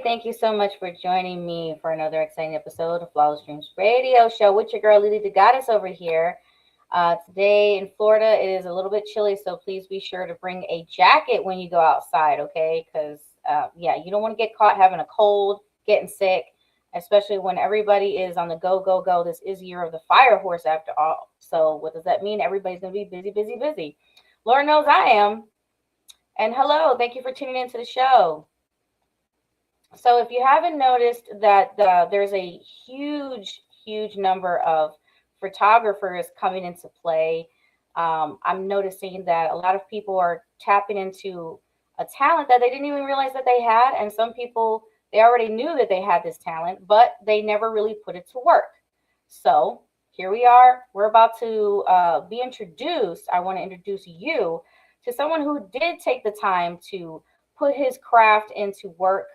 thank you so much for joining me for another exciting episode of Flawless Dreams Radio Show with your girl, LeeLee Da Goddess over here. Today in Florida, it is a little bit chilly, so please be sure to bring a jacket when you go outside, okay? Because, yeah, you don't want to get caught having a cold, getting sick, especially when everybody is on the go, go, go. This is year of the fire horse after all. So what does that mean? Everybody's going to be busy, busy, busy. Lord knows I am. And hello, thank you for tuning into the show. So if you haven't noticed that there's a huge number of photographers coming into play, I'm noticing that a lot of people are tapping into a talent that they didn't even realize that they had. And some people, they already knew that they had this talent, but they never really put it to work. So here we are. We're about to be introduced. I want to introduce you to someone who did take the time to put his craft into work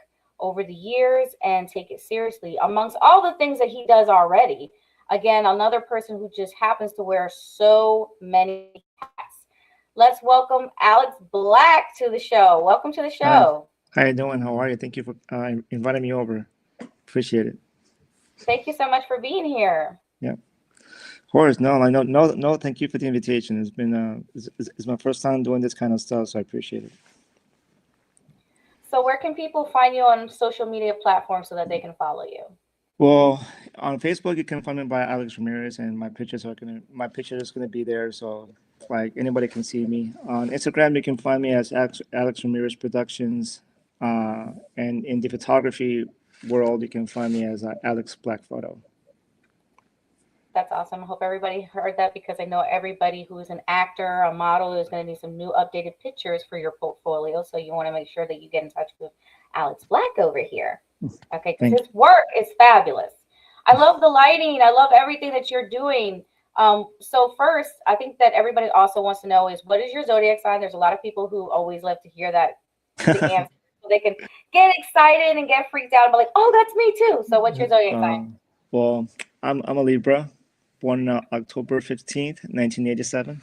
over the years and take it seriously amongst all the things that he does already. Again, another person who just happens to wear so many hats. Let's welcome Alex Black to the show. Welcome to the Hi, show. how you doing? How are you? Thank you for inviting me over. Appreciate it. Thank you so much for being here. Yeah, of course. No, I know. No, no. Thank you for the invitation. It's been it's my first time doing this kind of stuff, so I appreciate it. So where can people find you on social media platforms so that they can follow you? Well, on Facebook you can find me by Alex Ramirez, and my picture is gonna be there, so like anybody can see me. On Instagram you can find me as Alex Ramirez Productions, and in the photography world you can find me as Alex Black Photo. That's awesome. I hope everybody heard that because I know everybody who is an actor, a model, is going to need some new updated pictures for your portfolio. So you want to make sure that you get in touch with Alex Black over here. Okay, because Thank his work is fabulous. I love the lighting. I love everything that you're doing. So first, I think that everybody also wants to know is what is your zodiac sign? There's a lot of people who always love to hear that the you. answer so they can get excited and get freaked out and be like, oh, that's me too. So what's your zodiac sign? Well, I'm a Libra, born October 15th, 1987.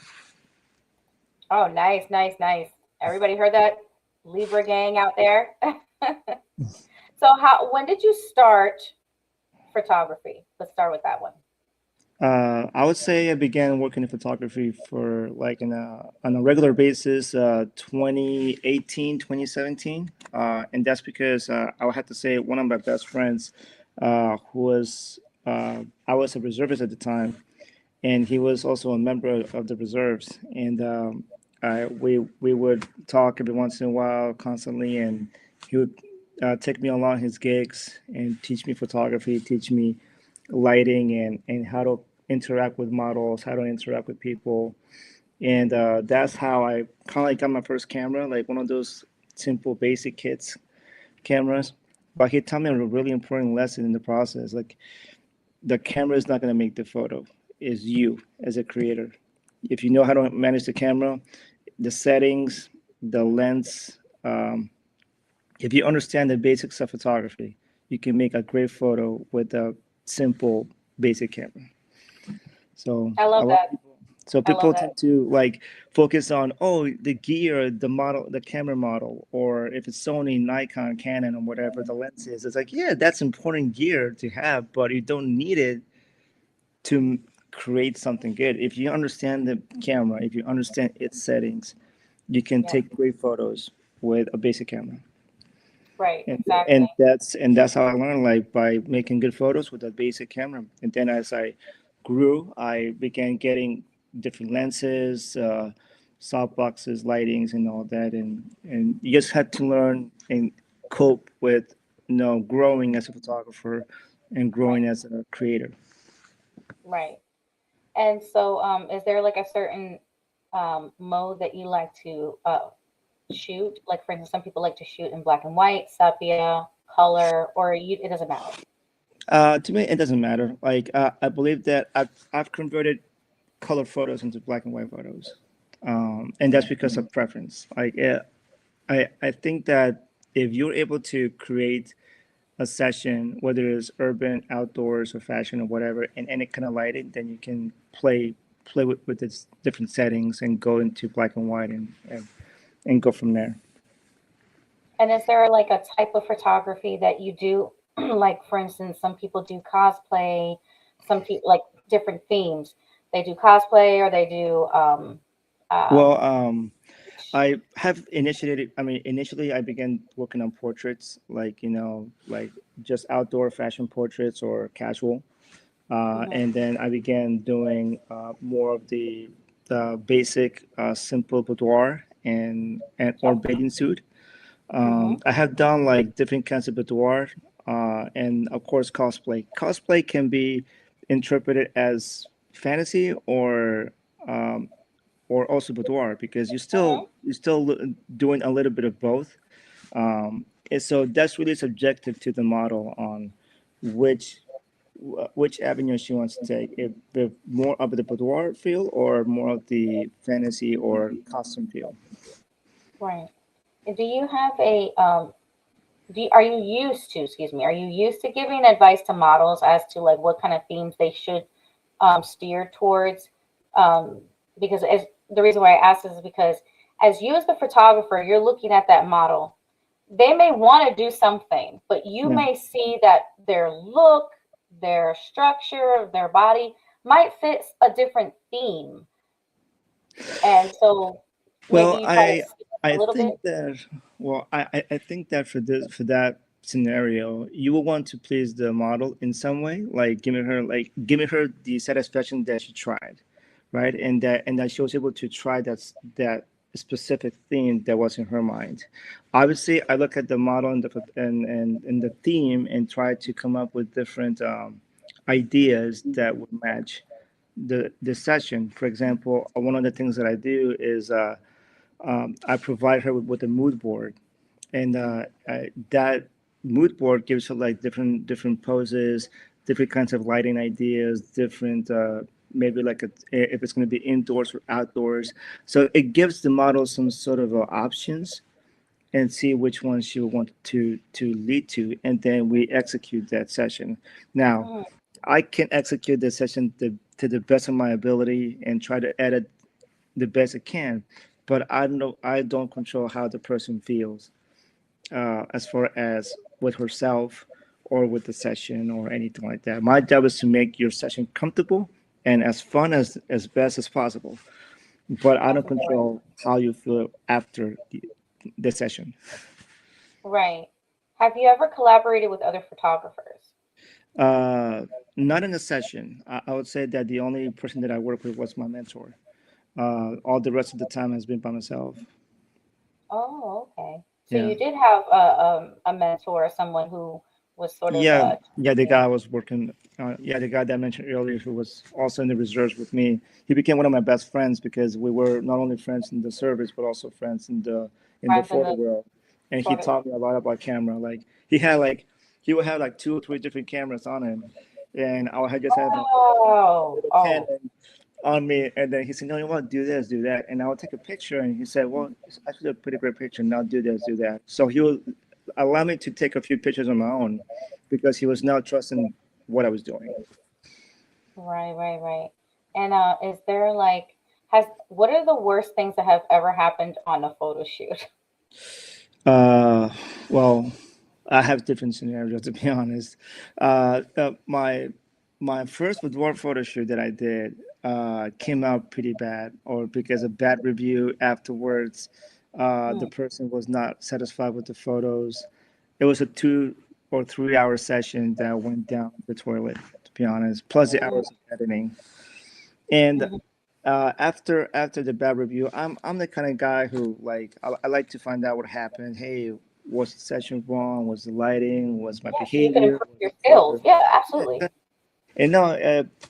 Oh, nice, nice, nice. Everybody heard that? Libra gang out there. So when did you start photography? Let's start with that one. I would say I began working in photography for like on a regular basis, 2018, 2017. And that's because I would have to say one of my best friends, who was, I was a reservist at the time, and he was also a member of the reserves. And we would talk every once in a while constantly, and he would take me along his gigs and teach me photography, teach me lighting, and how to interact with models, how to interact with people. And that's how I kind of like got my first camera, like one of those simple basic kits cameras. But he taught me a really important lesson in the process. Like the camera is not going to make the photo, is you as a creator. If you know how to manage the camera, the settings, the lens, if you understand the basics of photography, you can make a great photo with a simple basic camera. So I a love lot of that. people, so I love people that. tend to like focus on, oh, the gear, the model, the camera model, or if it's Sony, Nikon, Canon, or whatever the lens is. It's like, yeah, that's important gear to have, but you don't need it to create something good. If you understand the camera, if you understand its settings, you can Yeah. take great photos with a basic camera. Right. and Exactly. and that's how I learned, like by making good photos with a basic camera. And then as I grew, I began getting different lenses, soft boxes, lightings, and all that. And you just had to learn and cope with, growing as a photographer and Right. growing as a creator. Right. And so, is there like a certain mode that you like to shoot? Like, for instance, some people like to shoot in black and white, sepia, color, or it doesn't matter. To me, it doesn't matter. Like I believe that I've converted color photos into black and white photos, and that's because of preference. Like, I think that if you're able to create a session, whether it's urban, outdoors, or fashion, or whatever, in any kind of lighting, then you can play with its different settings and go into black and white, and go from there. And is there like a type of photography that you do? Like, for instance, some people do cosplay, some people like different themes. They do cosplay or they do Well, um I have initiated. I mean, initially, I began working on portraits, like like just outdoor fashion portraits or casual. mhm, And then I began doing more of the basic, simple boudoir and or okay. bathing suit. Mhm. I have done like different kinds of boudoir, and of course cosplay. Cosplay can be interpreted as fantasy um, or also boudoir because Mhm. you're still doing a little bit of both. And so that's really subjective to the model on which which avenue she wants to take. If more of the boudoir feel or more of the fantasy or costume feel. Right. Do you have a are you used to, excuse me, are you used to giving advice to models as to like what kind of themes they should steer towards? Um, because as the reason why I ask this is because as you as the photographer, you're looking at that model. They may want to do something, but you Yeah. may see that their look, their structure, their body might fit a different theme. And so maybe Well, you try to skip a I little think bit. that I think that for that scenario, you will want to please the model in some way, like giving her the satisfaction that she tried, right? And that she was able to try that specific theme that was in her mind. Obviously, I look at the model and the theme and try to come up with different ideas that would match the session. For example, one of the things that I do is I provide her with a mood board, and that mood board gives her like different poses, different kinds of lighting ideas, different maybe like if it's going to be indoors or outdoors. So it gives the model some sort of options and see which one she would want to lead to, and then we execute that session. Now, Mm, I can execute the session to the best of my ability and try to edit the best I can, but I don't control how the person feels as far as with herself or with the session or anything like that. My job is to make your session comfortable and as fun as best as possible, but I that's don't important. control how you feel after the session. Right. Have you ever collaborated with other photographers? uh, Not in a session. I would say that the only person that I work with was my mentor. All the rest of the time has been by myself. Oh, okay. So Yeah. you did have a mentor, someone who was sort of Yeah, yeah, the guy teaching I was working, yeah, the guy that I mentioned earlier, who was also in the reserves with me. He became one of my best friends because we were not only friends in the service, but also friends in the friends in photo the world. And he sort of. taught me a lot about camera. Like he would have like two or three different cameras on him, and I would just have my Oh, little oh, Canon on me, and then he said, "No, you want to do this, do that," and I would take a picture, and he said, "Well, it's actually a pretty great picture. Now do this, do that." So he would allow me to take a few pictures on my own because he was now trusting what I was doing. right, right, right. And is there like has what are the worst things that have ever happened on a photo shoot? Uh, well, I have different scenarios to be honest. My first boudoir photo shoot that I did came out pretty bad, or because of bad review afterwards. The Hmm. person was not satisfied with the photos. It was a 2 or 3 hour session that went down the toilet, to be honest, plus the Mm, hours of editing. And mhm. after the bad review, I'm the kind of guy who like I like to find out what happened. Hey, was the session wrong? Was the lighting? Was my Yeah, so you can behavior? improve Was your the skills. photo? Yeah, absolutely. And no,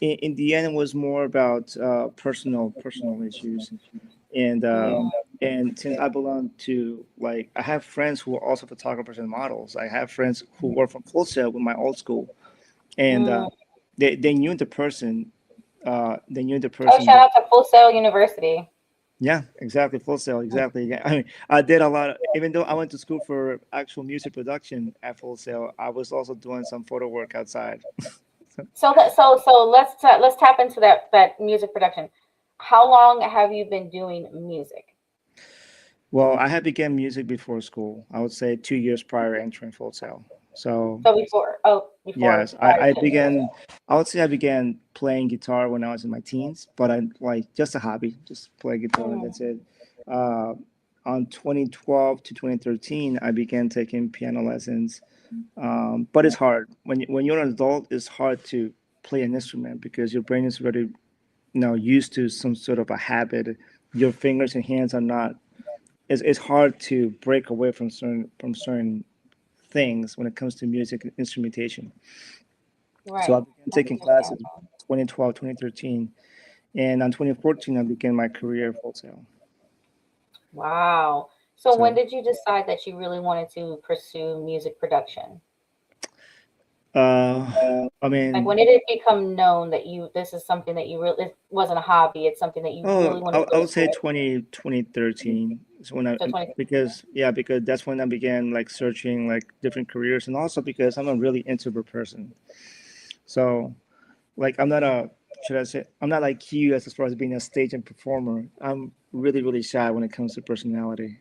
in the end, it was more about personal issues. And Mm, since I belong to like I have friends who are also photographers and models. I have friends who work from Full Sail with my old school, and mm. they knew the person. They knew the Oh, person. shout out to Full Sail University. Yeah, exactly. Full Sail, exactly. Yeah. I mean, I did a lot of, even though I went to school for actual music production at Full Sail, I was also doing some photo work outside. So let's tap into that music production. How long have you been doing music? Well, I had began music before school. I would say 2 years prior entering Full Sail. So So before, yes, prior I to began. I would say I began playing guitar when I was in my teens, but I like just a hobby, just play guitar and Mm, that's it. Uh, on 2012 to 2013, I began taking piano lessons. But it's hard when you're an adult. It's hard to play an instrument because your brain is already used to some sort of a habit. Your fingers and hands are not. It's hard to break away from certain things when it comes to music and instrumentation. So I right. began That's taking classes understandable. 2012, 2013, and on 2014 I began my career full sail. Wow. So when So did you decide that you really wanted to pursue music production? uh, I Like mean, when did it become known that this is something that you really, it wasn't a hobby, it's something that you oh, really want to I go would say for? 2013 is when I So 20. because yeah, because that's when I began like searching like different careers, and also because I'm a really introvert person. So like I'm not a should I say I'm not like you as far as being a stage and performer. I'm really really shy when it comes to personality.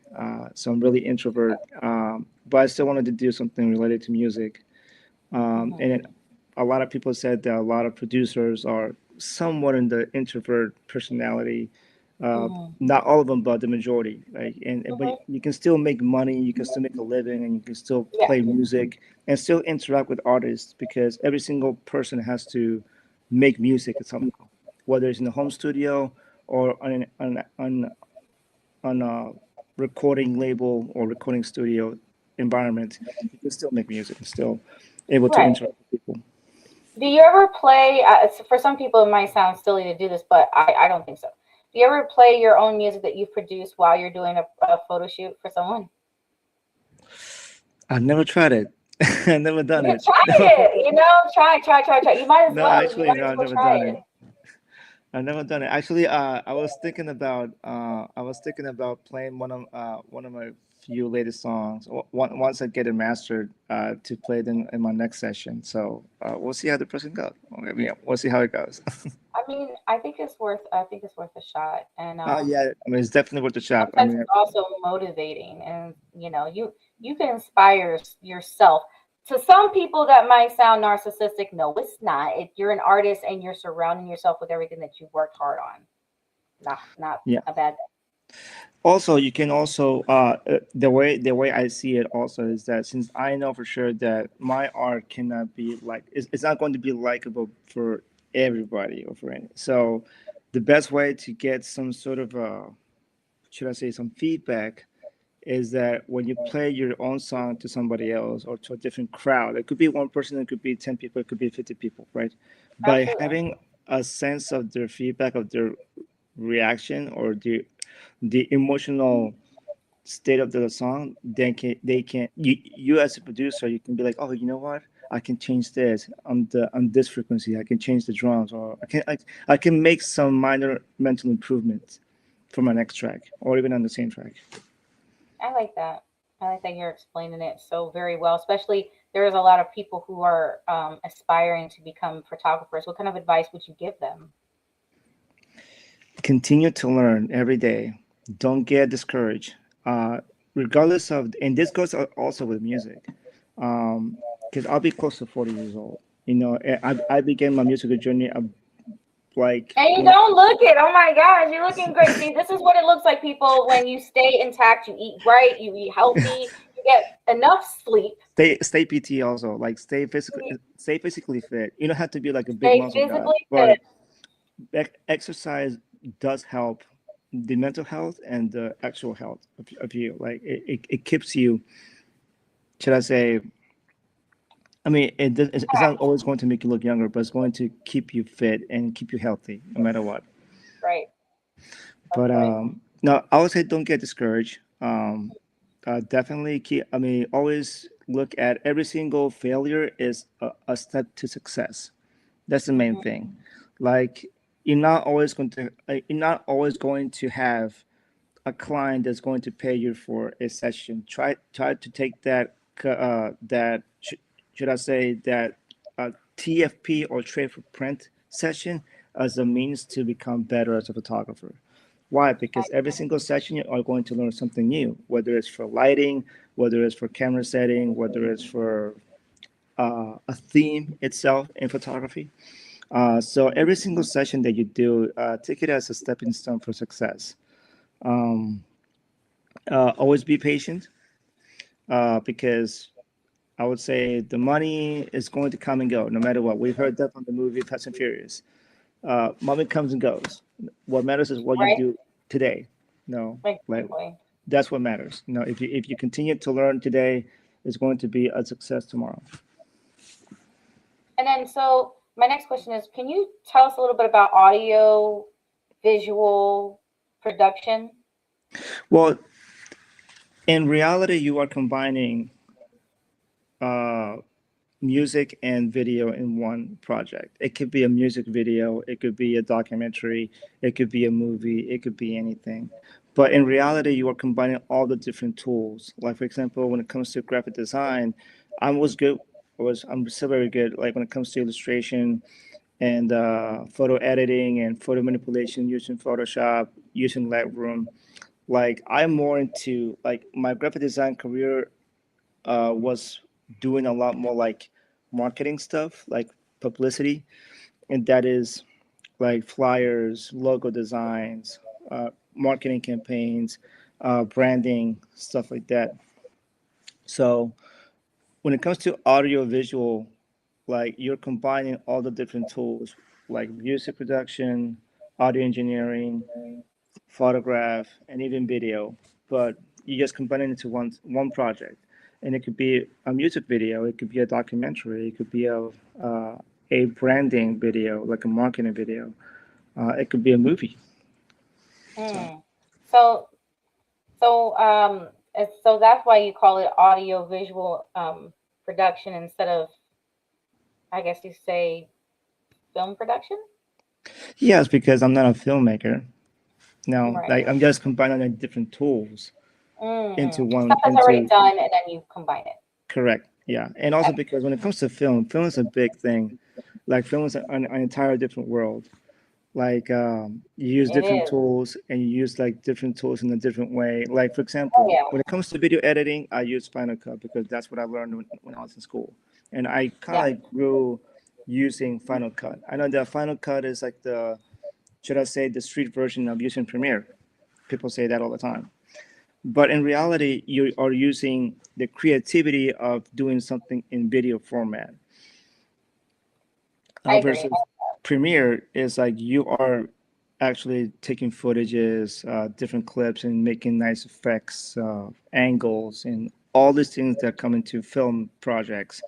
So I'm really introvert. But I still wanted to do something related to music. Mhm, And a lot of people said that a lot of producers are somewhat in the introvert personality. Uh, mhm, Not all of them, but the majority. Like, but mhm. you can still make money, you can still make a living, and you can still Yeah, play music and still interact with artists because every single person has to make music somehow, whether it's in the home studio or on a recording label or recording studio environment. You can still make music and still able to right. interact with people. Do you ever play? For some people, it might sound silly to do this, but I don't think so. Do you ever play your own music that you've produced while you're doing a photo shoot for someone? I've never tried it. I've never done You it. try No, it, try. You might as no, well. You actually, might no, as I've well never try done it. it. I've never done it. Actually, I was thinking about playing one of my few latest songs. Once I get it mastered, to play it in my next session. So we'll see how the person goes. I mean, we'll see how it goes. I mean, I think it's worth a shot, and Yeah, I mean, it's definitely worth the shot. I sometimes mean, it's also motivating, and you can inspire yourself. To some people, that might sound narcissistic. No, it's not. If you're an artist and you're surrounding yourself with everything that you've worked hard on, not yeah. a bad Also, you can also the way I see it also is that since I know for sure that my art cannot be like it's not going to be likable for everybody or for any. So the best way to get some sort of should I say some feedback is that when you play your own song to somebody else or to a different crowd, it could be one person, it could be 10 people, it could be 50 people, right? thing. By Absolutely. having a sense of their feedback, of their reaction, or the emotional state of the song, then they can you as a producer, you can be like, oh, you know what, I can change this on this frequency, I can change the drums, or I can make some minor mental improvements for my next track or even on the same track. I like that. I like that you're explaining it so very well. Especially there's a lot of people who are aspiring to become photographers. What kind of advice would you give them? Continue to learn every day. Don't get discouraged. Regardless of, and this goes also with music, because I'll be close to 40 years old. I began my musical journey like And you when don't look it. Oh my gosh, you're looking great. See, this is what it looks like, people, when you stay intact, you eat right, you eat healthy, you get enough sleep, stay PT also, like you stay physically fit. You don't have to be like a big stay muscle guy, physically but fit. exercise does help the mental health and the actual health of you. Like it keeps you, should I say, I mean, it's not always going to make you look younger, but it's going to keep you fit and keep you healthy no matter what. Right. That's But right. no, I would say don't get discouraged. Definitely keep. I mean, always look at every single failure is a step to success. That's the main Hmm. thing. Like you're not always going to have a client that's going to pay you for a session. Try to take should I say that TFP or trade for print session as a means to become better as a photographer. Why? Because every single session you are going to learn something new, whether it's for lighting, whether it's for camera setting, whether it's for a theme itself in photography. So every single session that you do, take it as a stepping stone for success. Um, Always be patient, because I would say the money is going to come and go no matter what. We've heard that from the movie Fast and Furious. Money comes and goes. What matters is what you Right? do today. No, like Exactly. that's what matters. If you continue to learn today, it's going to be a success tomorrow. And then, so my next question is, can you tell us a little bit about audio, visual production? Well, in reality, you are combining uh, music and video in one project. It could be a music video, it could be a documentary, it could be a movie, it could be anything. But in reality, you are combining all the different tools. Like for example, when it comes to graphic design, I was good. I'm still very good. Like when it comes to illustration and photo editing and photo manipulation using Photoshop, using Lightroom. Like I'm more into like my graphic design career was doing a lot more like marketing stuff, like publicity, and that is like flyers, logo designs, marketing campaigns, branding, stuff like that. So when it comes to audio visual, like you're combining all the different tools, like music production, audio engineering, photograph, and even video, but you just combine it into one project. And it could be a music video, it could be a documentary, it could be a branding video, like a marketing video. It could be a movie. So Hmm. So, so that's why you call it audio visual production instead of, I guess you say, film production. yes, because I'm not a filmmaker. No, Right. like I'm just combining the different tools into Stuff one that's already into done, and then you combine it. correct. Yeah, and also because when it comes to film is a big thing. Like film is an entire different world. Like you use It different is. tools and you use like different tools in a different way. Like for Oh example, yeah. when it comes to video editing, I use Final Cut because that's what I learned when I was in school, and I kind of Yeah. like grew using Final Cut. I know that Final Cut is like the, should I say, the street version of using Premiere. People say that all the time, but in reality, you are using the creativity of doing something in video format. I agree. Versus Premiere is like you are actually taking footages, different clips, and making nice effects, angles, and all these things that come into film projects.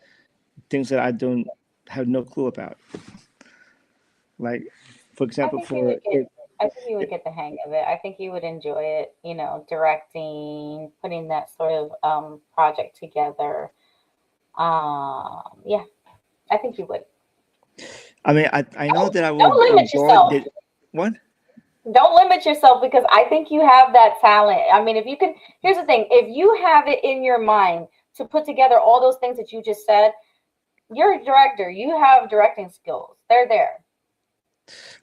Things that I don't have no clue about. Like, for I example, think you would for get. it, I think you would get the hang of it. I think you would enjoy it. Directing, putting that sort of project together. Yeah, I think you would. I mean, I know that I Don't would limit enjoy yourself. it. What? Don't limit yourself because I think you have that talent. I mean, if you could, here's the thing: if you have it in your mind to put together all those things that you just said, you're a director. You have directing skills. They're there.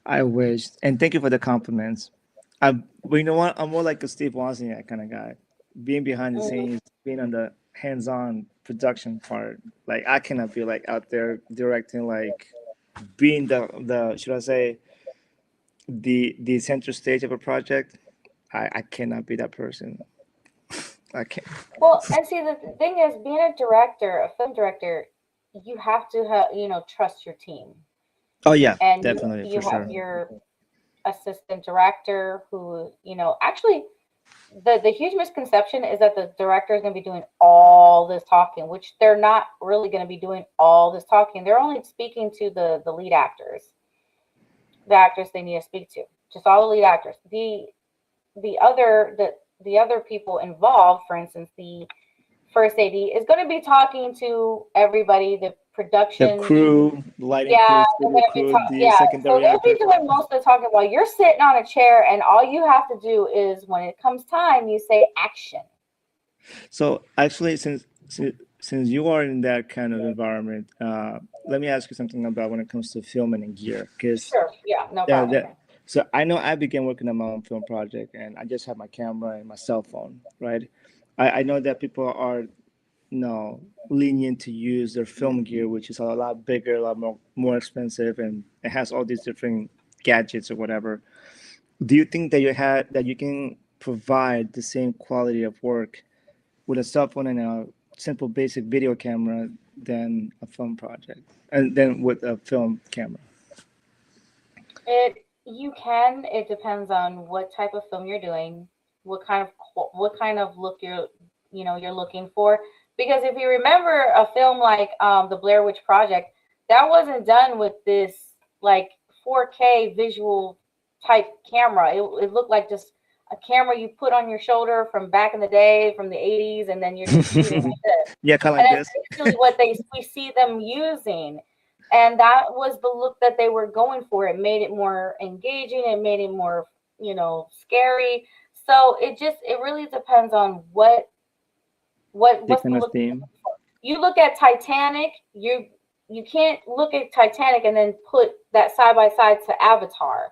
I wish. And thank you for the compliments. But you know what? I'm more like a Steve Wozniak kind of guy. Being behind the Mhm. scenes, being on the hands-on production part. Like I cannot be like out there directing, like being the should I say the center stage of a project. I cannot be that person. I can't. Well, and see, the thing is, being a director, a film director, you have to have, trust your team. Oh yeah, And definitely you for have sure. your assistant director who, actually, the huge misconception is that the director is going to be doing all this talking, which they're not really going to be doing all this talking. They're only speaking to the lead actors, the actors they need to speak to, just all the lead actors. The other people involved, for instance, the first AD is going to be talking to everybody, the The production. crew, the lighting Yeah, crew, they're studio going to be crew, talking. the Yeah, so secondary they'll be actors. doing most of the talking while you're sitting on a chair, and all you have to do is when it comes time, you say action. So actually, since you are in that kind of environment, let me ask you something about when it comes to filming and gear, because Sure. Yeah, no that, problem. that So I know I began working on my own film project, and I just have my camera and my cell phone, right? I know that people are, lenient to use their film gear, which is a lot bigger, a lot more expensive, and it has all these different gadgets or whatever. Do you think that you can provide the same quality of work with a cell phone and a simple basic video camera than a film project, and then with a film camera? You can. It depends on what type of film you're doing, what kind of look you're looking for. Because if you remember a film like the Blair Witch Project, that wasn't done with this like 4K visual type camera. It looked like just a camera you put on your shoulder from back in the day, from the 80s, and then you're just shooting like this. Yeah, kind of And like that's this. basically what we see them using. And that was the look that they were going for. It made it more engaging. It made it more, scary. So it really depends on The what's the kind of look. theme. You look at Titanic, you can't look at Titanic and then put that side by side to Avatar.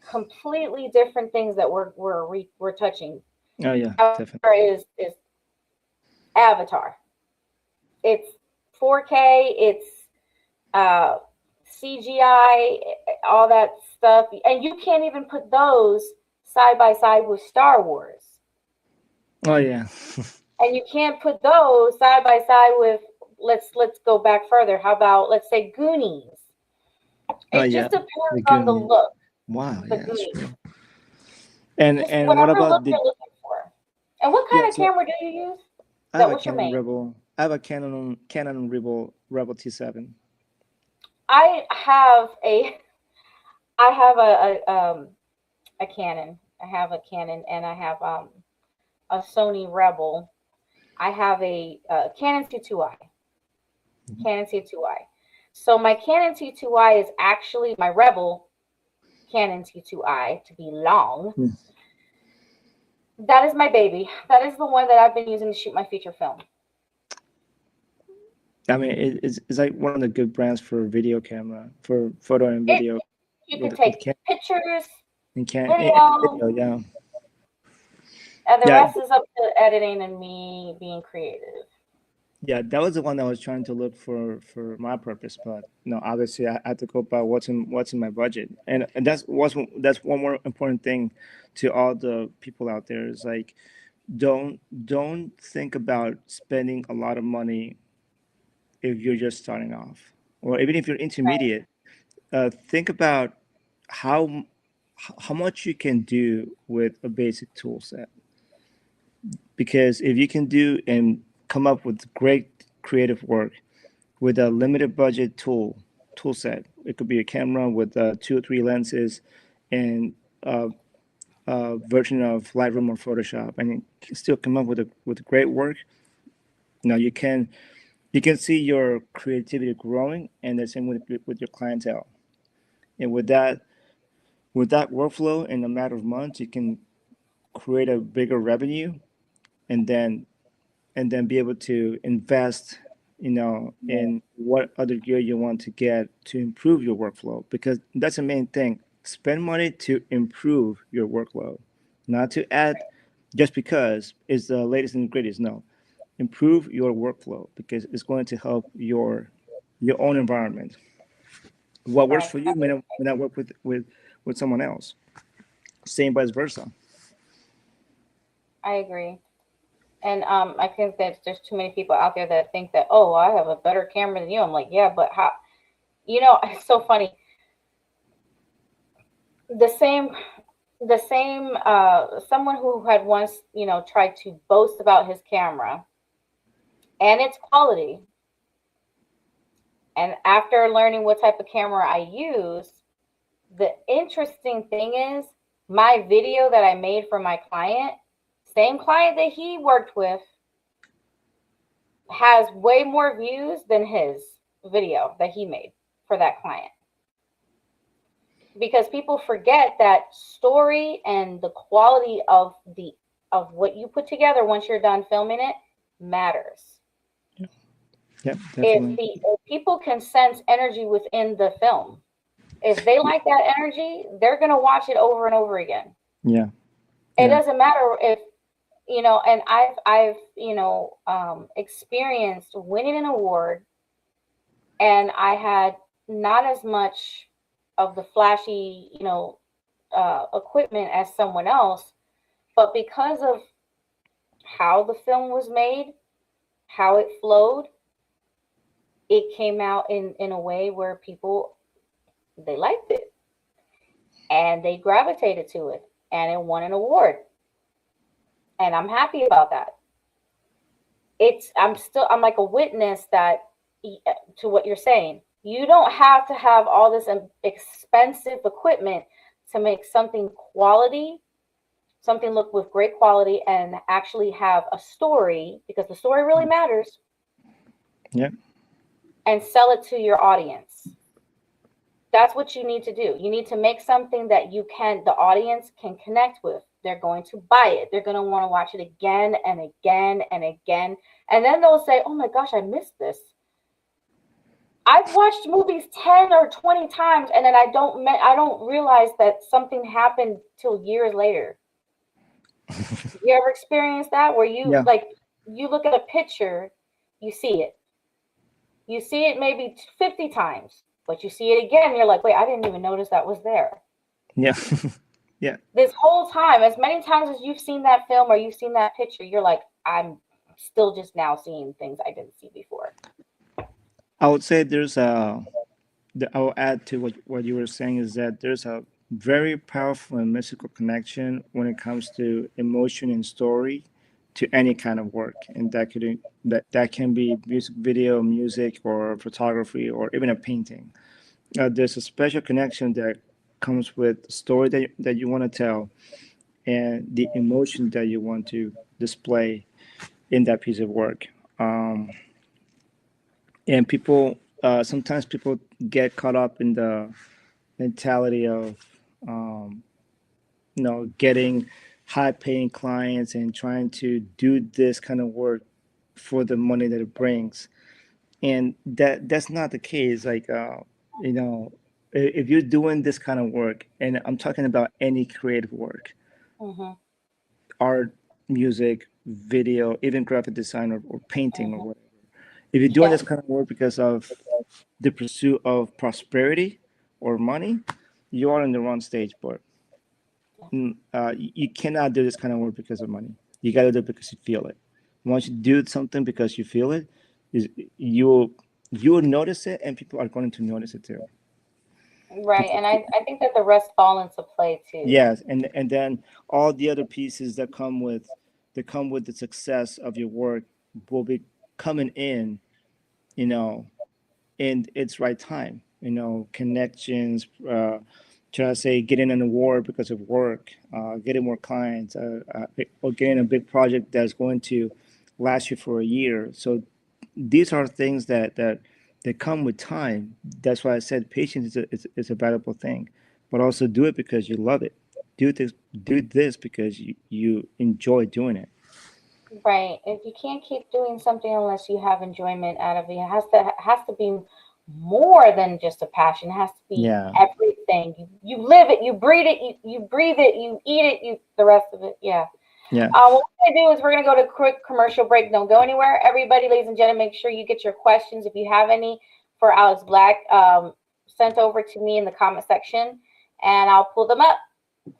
Completely different things that we're touching. Oh yeah, definitely. Avatar is Avatar. It's 4K. It's uh, CGI, all that stuff, and you can't even put those side by side with Star Wars, Oh yeah. and you can't put those side by side with let's go back further. How about let's say Goonies? Oh It yeah. just depends The on the Goonies. look, Wow. the Yeah, that's Goonies, true. And just and what whatever look about the? you're looking for. And what Yeah. kind of So camera do you use? I have That a what's your Canon main? Rebel. I have a Canon Rebel T7. I have a I have a Canon. I have a Canon, and I have a Sony Rebel. I have a Canon C2i. Mhm. Canon C2i. So my Canon C2i is actually my Rebel Canon C2i to be long. Mm. That is my baby. That is the one that I've been using to shoot my feature film. I mean, it's like one of the good brands for video camera, for photo and It video You can with take pictures, And video, video. Yeah. and the Yeah. rest is up to editing and me being creative. Yeah, that was the one I was trying to look for my purpose, but obviously I had to go by what's in my budget, and that's one more important thing to all the people out there is like don't think about spending a lot of money if you're just starting off, or even if you're intermediate. Think about how how much you can do with a basic tool set, because if you can do and come up with great creative work with a limited budget tool set. It could be a camera with 2 or 3 lenses and a version of Lightroom or Photoshop, and you can still come up with great work. Now you can see your creativity growing, and the same with your clientele. And with that workflow, in a matter of months, you can create a bigger revenue, and then be able to invest in what other gear you want to get to improve your workflow, because that's the main thing. Spend money to improve your workload, not to add just because it's the latest and greatest. No, improve your workflow because it's going to help your own environment. What works Right. for you may not work with someone else. Same vice versa. I agree. And I think that there's too many people out there that think that, oh, I have a better camera than you. I'm like, yeah, but how? It's so funny. The same, someone who had once, tried to boast about his camera and its quality. And after learning what type of camera I use, the interesting thing is my video that I made for my client, same client that he worked with, has way more views than his video that he made for that client. Because people forget that story and the quality of what you put together once you're done filming it matters. Yeah, If definitely. people can sense energy within the film, If they like that energy, they're going to watch it over and over again. Yeah. It doesn't matter if, and I've experienced winning an award, and I had not as much of the flashy, equipment as someone else, but because of how the film was made, how it flowed, it came out in a way where people, they liked it and they gravitated to it, and it won an award. And I'm happy about that. I'm like a witness that to what you're saying. You don't have to have all this expensive equipment to make something quality, something look with great quality, and actually have a story, because the story really matters. Yeah. And sell it to your audience. That's what you need to do. You need to make something that the audience can connect with. They're going to buy it. They're going to want to watch it again and again and again. And then they'll say, oh my gosh, I missed this. I've watched movies 10 or 20 times, and then I don't realize that something happened till years later. You ever experienced that, where you you look at a picture, you see it. You see it maybe 50 times, but you see it again, you're like, wait, I didn't even notice that was there. Yeah. Yeah. This whole time, as many times as you've seen that film or you've seen that picture, you're like, I'm still just now seeing things I didn't see before. I would say I'll add to what you were saying, is that there's a very powerful and mystical connection when it comes to emotion and story to any kind of work. And that can be music video, music, or photography, or even a painting. There's a special connection that comes with the story that you want to tell, and the emotion that you want to display in that piece of work. And people, sometimes people get caught up in the mentality of, getting high-paying clients and trying to do this kind of work for the money that it brings, and that's not the case. Like, if you're doing this kind of work, and I'm talking about any creative work, art, music, video, even graphic design, or painting, or whatever. If you're doing this kind of work because of the pursuit of prosperity or money, you are in the wrong stage. But you cannot do this kind of work because of money. You got to do it because you feel it. Once you do something because you feel it, you'll notice it, and people are going to notice it too. Right, and I think that the rest fall into play too. Yes, and then all the other pieces that come with the success of your work will be coming in, in its right time. Connections, try to say, getting an award because of work, getting more clients, or getting a big project that's going to last you for a year. So these are things that come with time. That's why I said patience is a valuable thing, but also do it because you love it. Do this because you enjoy doing it. Right. If you can't keep doing something unless you have enjoyment out of it, it has to be more than just a passion. It has to be everything. You live it, you breathe it, you breathe it, you eat it, the rest of it. Yeah. Yeah. What we're going to do is we're going to go to a quick commercial break. Don't go anywhere. Everybody, ladies and gentlemen, make sure you get your questions, if you have any, for Alex Black, sent over to me in the comment section, and I'll pull them up.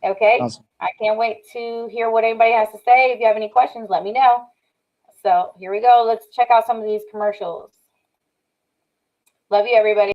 Okay. Awesome. I can't wait to hear what anybody has to say. If you have any questions, let me know. So here we go. Let's check out some of these commercials. Love you, everybody.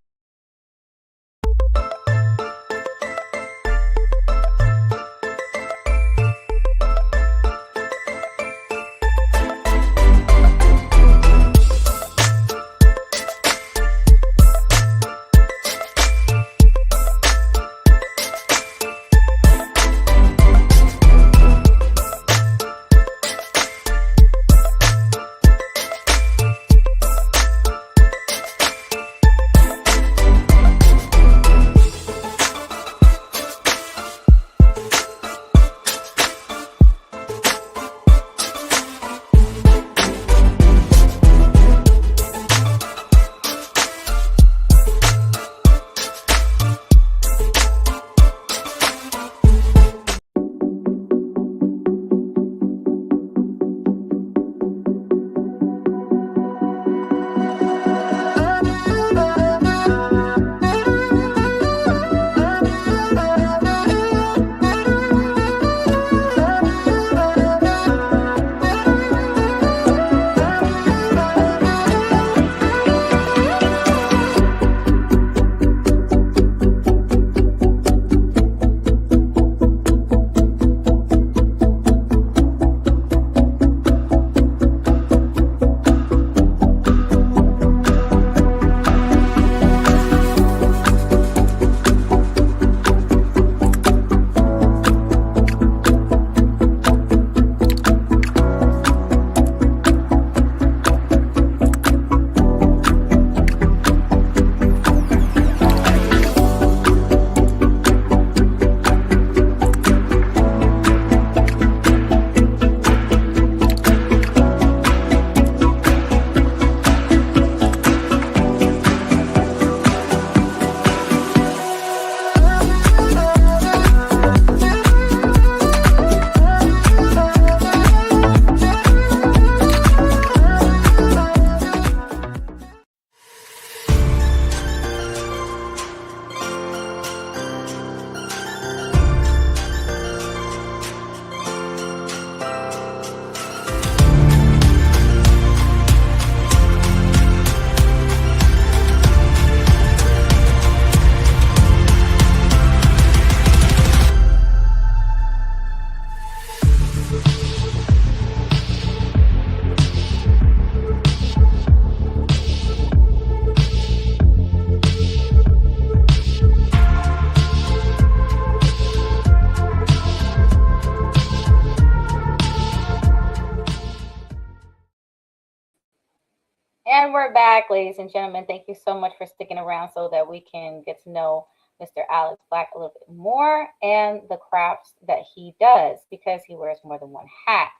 And we're back, ladies and gentlemen. Thank you so much for sticking around so that we can get to know Mr. Alex Black a little bit more and the crafts that he does because he wears more than one hat.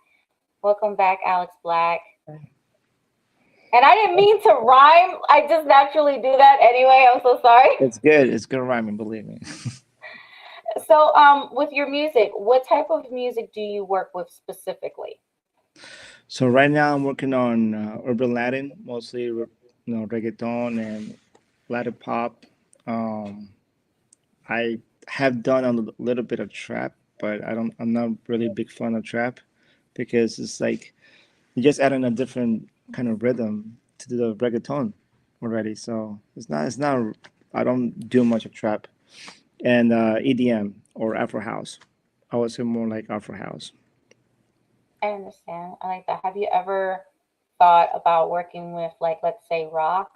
Welcome back, Alex Black. And I didn't mean to rhyme. I just naturally do that anyway. I'm so sorry. It's good. It's good rhyming, believe me. So, with your music, what type of music do you work with specifically? So right now I'm working on urban Latin, mostly reggaeton and Latin pop. Um, I have done a little bit of trap, but I'm not really a big fan of trap because it's like you just adding a different kind of rhythm to the reggaeton already. So it's not. I don't do much of trap and EDM or Afro house. I would say more like Afro house. I understand. I like that. Have you ever thought about working with, like, let's say, rock?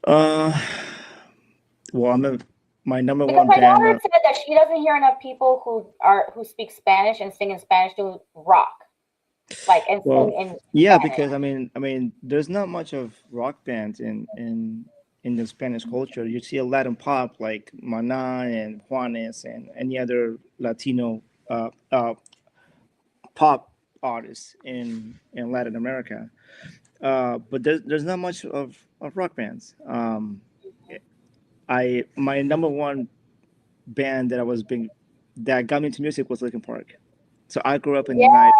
Uh, well, my number Because one my band. daughter said that she doesn't hear enough people who speak Spanish and sing in Spanish do rock, like and sing Well, in yeah, Spanish. because I mean, there's not much of rock bands in the Spanish culture. You see a Latin pop like Mana and Juanes and any other Latino uh, uh, pop artists in Latin America. But there's not much of rock bands. I my number one band that got me into music was Linkin Park. So I grew up in Yes,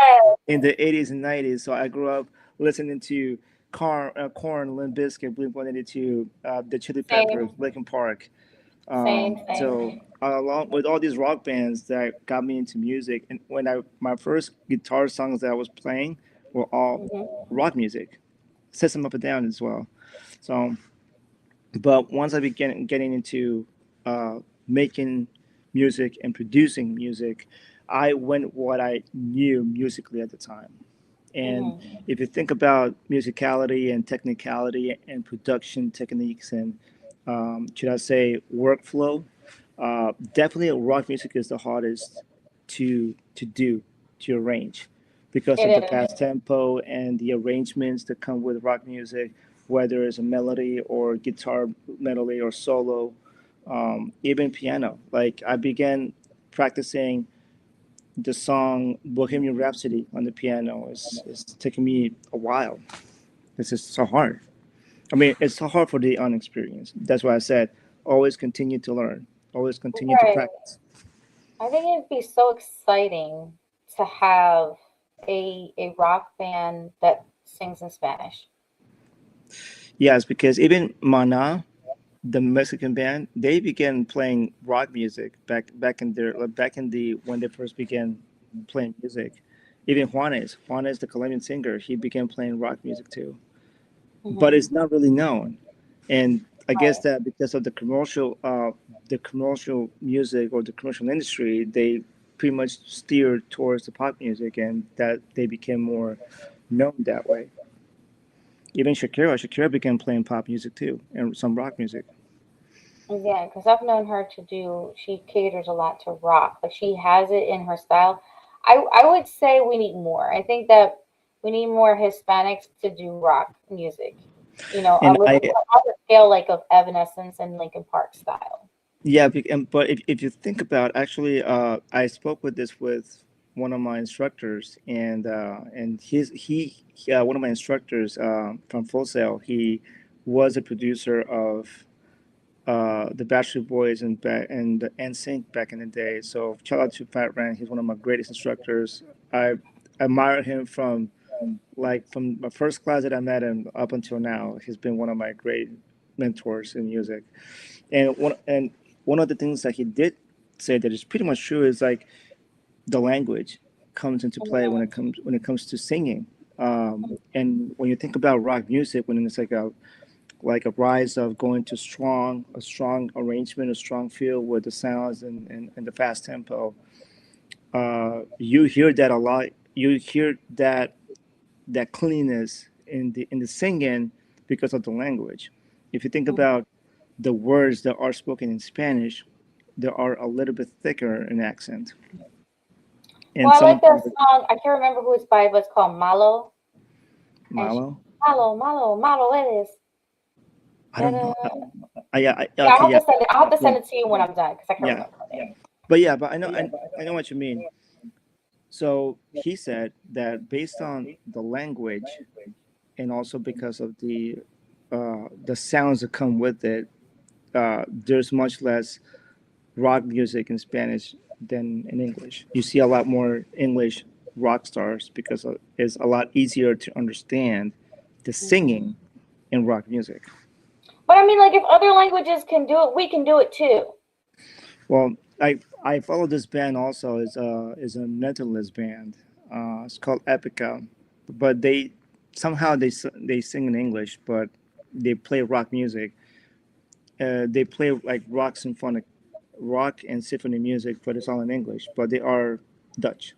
in the 80s and 90s. So I grew up listening to Korn, Limp Bizkit, Blink 182, the Chili Peppers, same, Linkin Park. same. So along with all these rock bands that got me into music, and when I my first guitar songs that I was playing were all Hmm. rock music, System Up and Down as well. So, but once I began getting into making music and producing music, I went what I knew musically at the time. And Hmm. if you think about musicality and technicality and production techniques and should I say workflow, definitely rock music is the hardest to do to arrange because It of the is. fast tempo and the arrangements that come with rock music, whether it's a melody or guitar melody or solo, even piano. Like I began practicing the song Bohemian Rhapsody on the piano. It's taking me a while. This is so hard. I mean, it's so hard for the unexperienced. That's why I said always continue to learn, always continue to Right. practice. I think it'd be so exciting to have a rock band that sings in Spanish. Yes, because even Mana, the Mexican band, they began playing rock music back in the when they first began playing music. Even Juanes, the Colombian singer, he began playing rock music too. But Hmm. it's not really known. And I guess Right. that because of the commercial music or the commercial industry, they pretty much steered towards the pop music, and that they became more known that way. Even Shakira began playing pop music too, and some rock music. Yeah, because I've known her to do, she caters a lot to rock. Like she has it in her style. I would say we need more. I think that we need more Hispanics to do rock music. You know, a And little I on the scale like of Evanescence and Linkin Park style. Yeah, but if you think about actually, I spoke with this with one of my instructors, and one of my instructors from Full Sail, he was a producer of the Backstreet Boys and the NSYNC back in the day. So shout out to Fat Ran. He's one of my greatest instructors. I admire him from my first class that I met him up until now. He's been one of my great mentors in music. And one of the things that he did say that is pretty much true is like the language comes into play Mhm. when it comes to singing. And when you think about rock music, when it's like a rise of going to a strong arrangement, a strong feel with the sounds and the fast tempo, you hear that a lot. You hear that cleanliness in the singing because of the language. If you think Mhm. about the words that are spoken in Spanish, they are a little bit thicker in accent, and Well, I some like of them that are song. I can't remember who it's by, but it's called Malo. And Malo. Malo, it is. I don't Da-da. know. Yeah, Yeah, okay, yeah, I'll have to yeah, send it to you when I'm done because I can't yeah. remember the name. But yeah, but I know what you mean. So he said that based on the language and also because of the sounds that come with it, there's much less rock music in Spanish than in English. You see a lot more English rock stars because it's a lot easier to understand the Hmm. singing in rock music. But I mean, like, if other languages can do it, we can do it too. Well, I follow this band also. Is a Netherlands band. It's called Epica, but they somehow they sing in English, but they play rock music. They play like rock and symphony music, but it's all in English. But they are Dutch.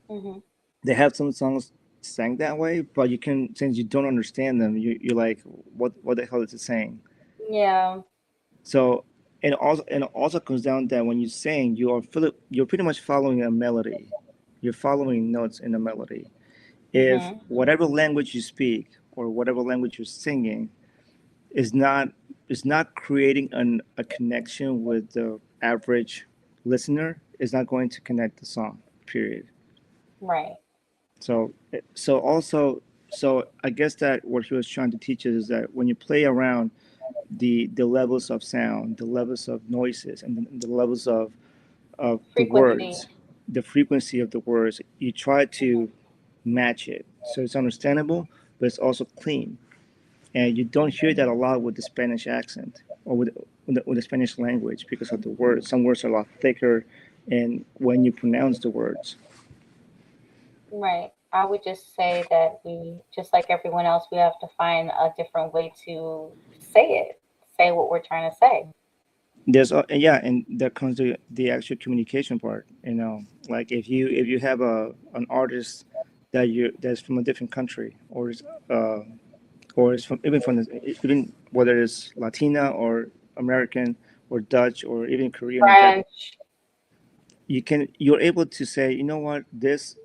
Hmm. They have some songs sang that way, but you can since you don't understand them, you're like, what the hell is it saying? Yeah. So and it also comes down that when you sing, you're pretty much following a melody. You're following notes in a melody. If Hmm. whatever language you speak or whatever language you're singing is not creating a connection with the average listener, is not going to connect the song. Period. Right. So I guess that what he was trying to teach us is that when you play around the levels of sound, the levels of noises, and the levels of the Frequency. words, the frequency of the words, you try to match it so it's understandable, but it's also clean. And you don't hear that a lot with the Spanish accent or with the Spanish language because of the words. Some words are a lot thicker, and when you pronounce the words, Right. I would just say that we, just like everyone else, we have to find a different way to say what we're trying to say. yeah, and that comes to the actual communication part. Like if you have an artist that's from a different country, uh, or is even whether it's Latina or American or Dutch or even Korean or Japanese, French. you're able to say, you know what, this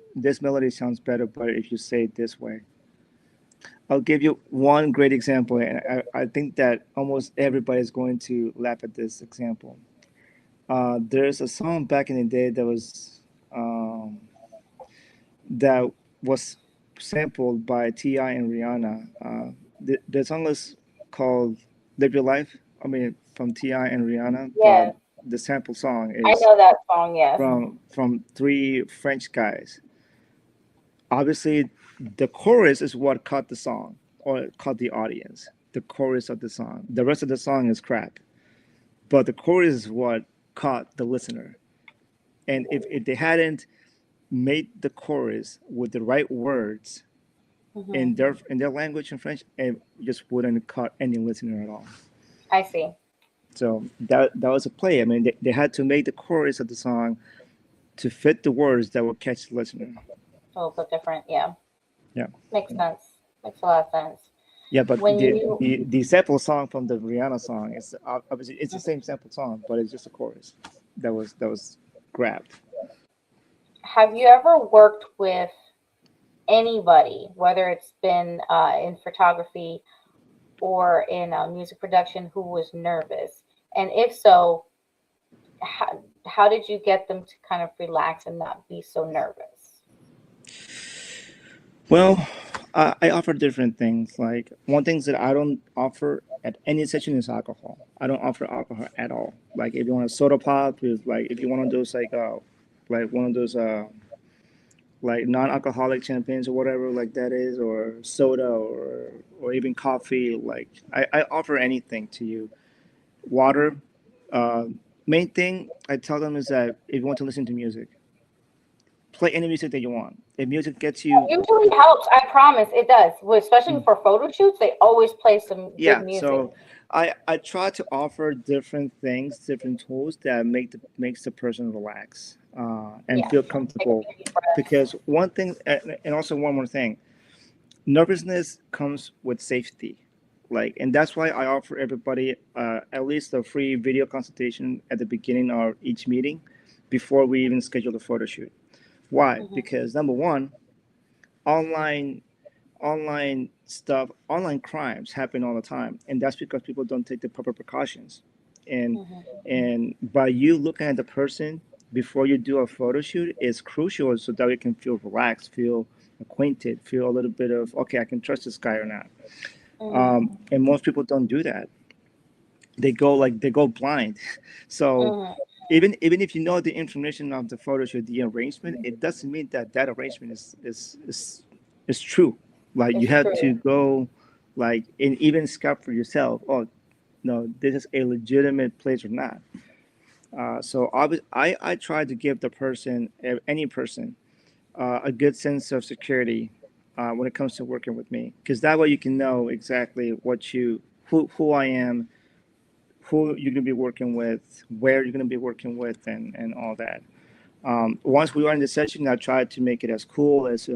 melody sounds better, but if you say it this way. I'll give you one great example, and I think that almost everybody is going to laugh at this example. There's a song back in the day that was sampled by Ti and Rihanna. The song is called "Live Your Life." I mean, from Ti and Rihanna, but Yes. the sample song I is know that song, yes. from three French guys. Obviously, the chorus is what caught the song or caught the audience. The chorus of the song. The rest of the song is crap, but the chorus is what caught the listener. And if they hadn't made the chorus with the right words Hmm. in their language in French, it just wouldn't caught any listener at all. I see. So that was a play. I mean, they had to make the chorus of the song to fit the words that would catch the listener. A little bit different. Yeah. Yeah, Makes sense. Makes a lot of sense. yeah. But When the you, the the sample song from the Rihanna song is obviously it's the same sample song, but it's just a chorus that was grabbed. have you ever worked with anybody, whether it's been in photography or in music production, who was nervous? And if so, how did you get them to kind of relax and not be so nervous? Well, I offer different things. Like one thing that I don't offer at any session is alcohol. I don't offer alcohol at all. Like if you want a soda pop, if you want to do like one of those like non-alcoholic champagnes or whatever like that is, or soda or even coffee. Like I offer anything to you. Water. Uh, Main thing I tell them is that if you want to listen to music, play any music that you want. If music gets you, It usually helps. I promise it does. Especially for photo shoots, they always play some good yeah. music. So I try to offer different things, different tools that makes the person relax and Yeah. feel Take a comfortable. few deep breaths. Because one thing, and also one more thing, nervousness comes with safety. Like, and that's why I offer everybody at least a free video consultation at the beginning of each meeting before we even schedule the photo shoot. Why? Hmm. Because number one, online online stuff, online crimes happen all the time, and that's because people don't take the proper precautions. And Hmm. by you looking at the person before you do a photo shoot is crucial, so that you can feel relaxed, feel acquainted, feel a little bit of okay, I can trust this guy or not. Hmm. And most people don't do that. They go blind. So Hmm. even if you know the information of the photo shoot, the arrangement, it doesn't mean that that arrangement is true. Like you It's have to true. go, like, and even scout for yourself. Oh no, this is a legitimate place or not. So I try to give the person, any person, a good sense of security when it comes to working with me, because that way you can know exactly who I am, who you're going to be working with, where you're going to be working with, and all that. Once we are in the session, I try to make it as cool as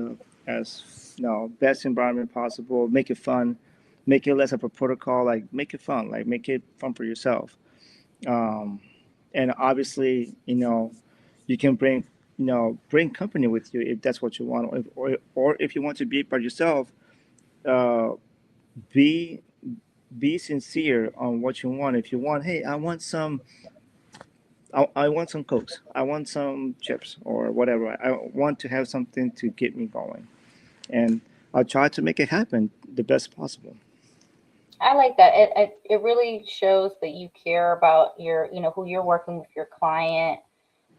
best environment possible. Make it fun, make it less of a protocol. Like make it fun, like make it fun for yourself. Um, and obviously, you can bring company with you if that's what you want, or if you want to be by yourself. Uh, be be sincere on what you want. If you want, hey, I want some cokes. I want some chips or whatever. I want to have something to get me going, and I'll try to make it happen the best possible. I like that. It really shows that you care about your, who you're working with, your client,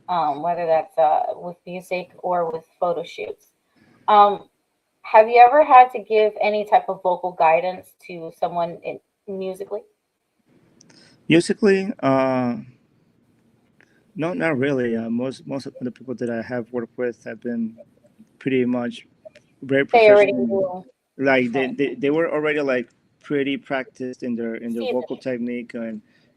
whether that's with music or with photo shoots. Um, have you ever had to give any type of vocal guidance to someone musically? Musically, no, not really. Most of the people that I have worked with have been pretty much very They already proficient. knew. Like Right. they were already like pretty practiced in their vocal Seasoned. technique,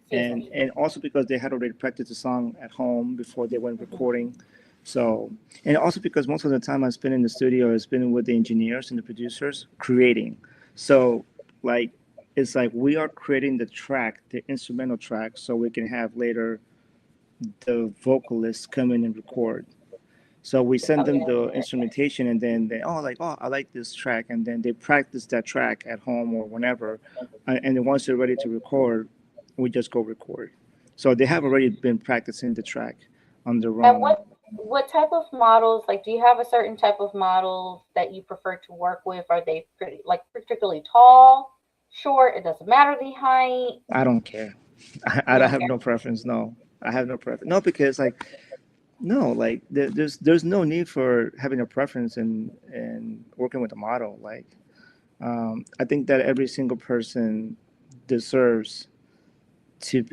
Seasoned. and also because they had already practiced the song at home before they went Hmm. recording. So, and also because most of the time I spend in the studio is spending with the engineers and the producers creating. So like it's like we are creating the track, the instrumental track, so we can have later the vocalists come in and record. So we send Come them in and the record. instrumentation, and then they oh I like this track, and then they practice that track at home or whenever, and then once they're ready to record, we just go record. So they have already been practicing the track on their And own. what type of models, like, do you have a certain type of models that you prefer to work with? Are they pretty, like, particularly tall, short? It doesn't matter the height. I don't care. You I don't have care. no preference. No, I have no preference. No, because like no, like there's no need for having a preference and working with a model. Like I think that every single person deserves to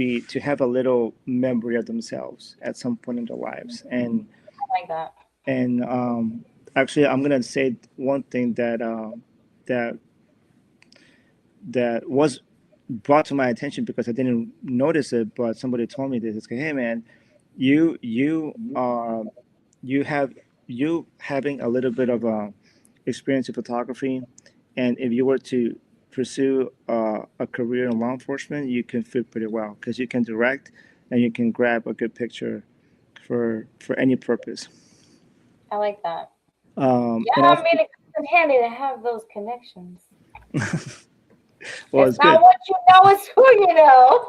have a little memory of themselves at some point in their lives. I like that. And actually, I'm gonna say one thing that that was brought to my attention because I didn't notice it, but somebody told me this. It's like, hey man, you you have you having a little bit of experience in photography, and if you were to pursue a career in law enforcement, you can fit pretty well because you can direct and you can grab a good picture for any purpose. I like that. Yeah, And I also, mean, it comes in handy to have those connections. well, It's it's not good. what you know, it's who you know.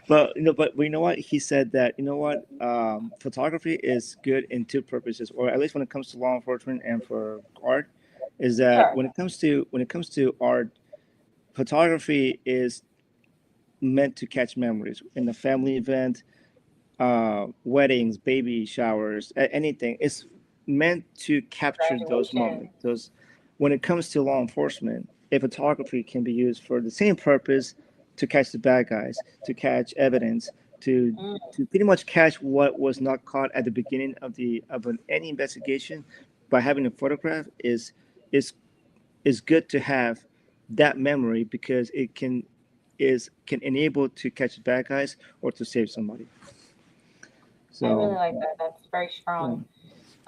But you know what he said that you know what photography is good in two purposes, or at least when it comes to law enforcement and for art, is that Sure. when it comes to art, photography is meant to catch memories in a family event, weddings, baby showers, anything. It's meant to capture those Graduation. moments. Those when it comes to law enforcement, a photography can be used for the same purpose to catch the bad guys, to catch evidence, Mm, to pretty much catch what was not caught at the beginning of any investigation. By having a photograph is is good to have that memory because it can enable to catch the bad guys or to save somebody. I really So like that. That's very yeah, strong.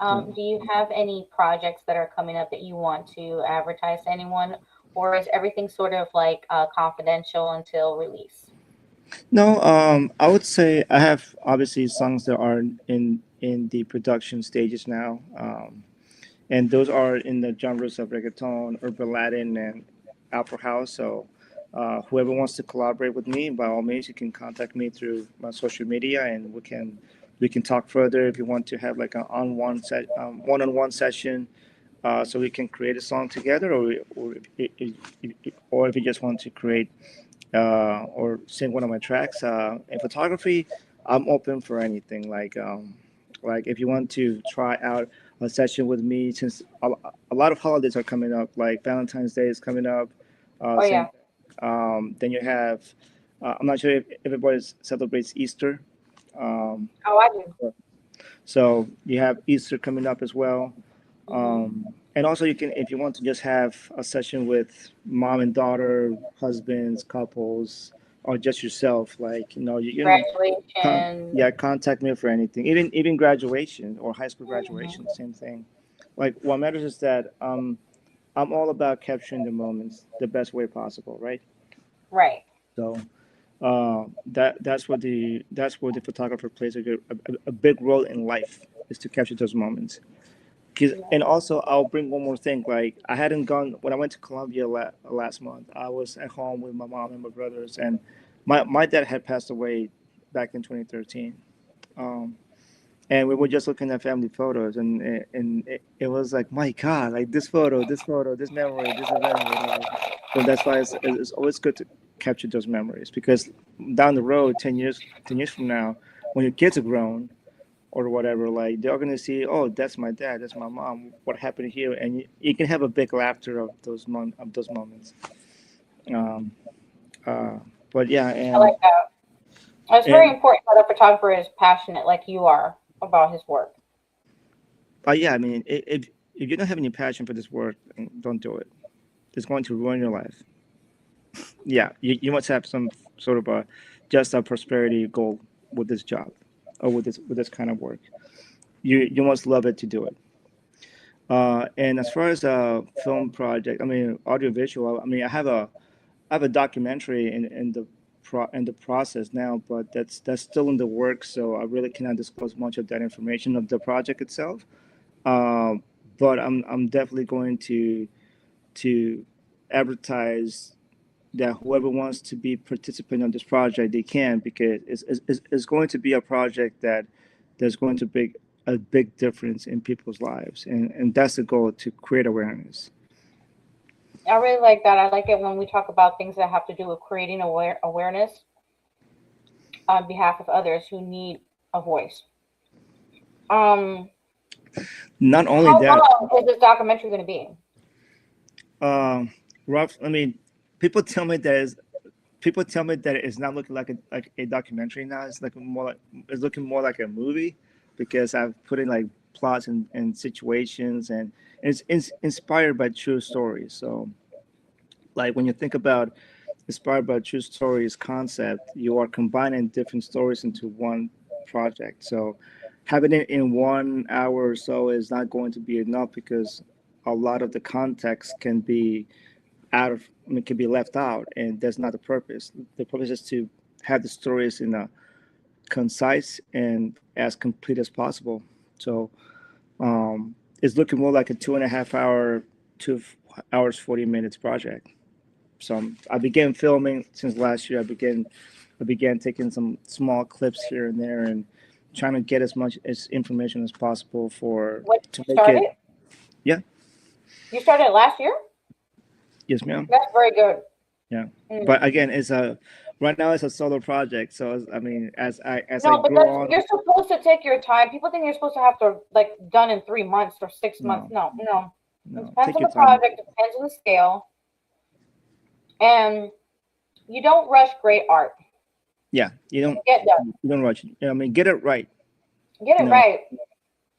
yeah. Do you have any projects that are coming up that you want to advertise to anyone, or is everything sort of like confidential until release? No, I would say I have obviously songs that are in the production stages now, and those are in the genres of reggaeton, urban Latin, and Afro house. So, whoever wants to collaborate with me, by all means, you can contact me through my social media, and we can talk further. If you want to have like an one-on-one session, so we can create a song together, or if you just want to create or sing one of my tracks. In photography, I'm open for anything. Like if you want to try out a session with me, since a lot of holidays are coming up, like Valentine's Day is coming up. Oh Same. yeah. Then you have. I'm not sure if everybody celebrates Easter. Um, Oh, I do. so you have Easter coming up as well. Hmm. And also, you can, if you want to just have a session with mom and daughter, husbands, couples, or just yourself, like you can Graduation. yeah, contact me for anything, even graduation or high school Hmm. graduation, same thing. Like what matters is that I'm all about capturing the moments the best way possible, right? Right. So that's where the photographer plays a big role in life, is to capture those moments. And also, I'll bring one more thing. Like, I hadn't gone when I went to Colombia last month. I was at home with my mom and my brothers, and my dad had passed away back in 2013. Um, and we were just looking at family photos, and it was like, my God, like this photo, this memory, this event, or whatever. So that's why it's always good to capture those memories, because down the road, 10 years from now, when your kids are grown or whatever, like they're gonna see, oh, that's my dad, that's my mom. What happened here? And you can have a big laughter of those moments. Um, uh, but yeah, I like that. It's very and important that a photographer is passionate, like you are, about his work. but yeah, I mean, if you don't have any passion for this work, don't do it. It's going to ruin your life. Yeah, you must have some sort of a just a prosperity goal with this job, or with this kind of work. You must love it to do it. And as far as a film project, I mean, audiovisual, I mean, I have a documentary in the process now, but that's still in the works, so I really cannot disclose much of that information of the project itself. Um, but I'm definitely going to advertise that whoever wants to be participant on this project, they can, because it's going to be a project that's going to make a big difference in people's lives, and that's the goal, to create awareness. I really like that. I like it when we talk about things that have to do with creating awareness on behalf of others who need a voice. Um, Not only how that, long is this documentary going to be? um, rough. I mean, people tell me that is people tell me that it's not looking like a documentary now. It's looking more like a movie, because I've put in like plots and situations, and it's inspired by true stories. So, like when you think about inspired by true stories concept, you are combining different stories into one project. So having it in 1 hour or so is not going to be enough, because a lot of the context can be I mean, can be left out, and that's not the purpose. The purpose is to have the stories in a concise and as complete as possible. So it's looking more like a 2.5 hour, 2 hours 40 minutes project. So I began filming since last year. I began taking some small clips here and there, and trying to get as much as information as possible for When to you make it. started? Yeah, You started last year? yes, ma'am. That's very good. Yeah, Mm. but again, it's a right now it's a solo project. So I mean, as I No, but grow on, you're supposed to take your time. People think you're supposed to have to like done in 3 months or 6 months. no, No, no. It no, depends take on your the time. project, depends on the scale, and you don't rush great art. Yeah, you don't Get done. you don't rush. I mean, get it right. Get You it know, right.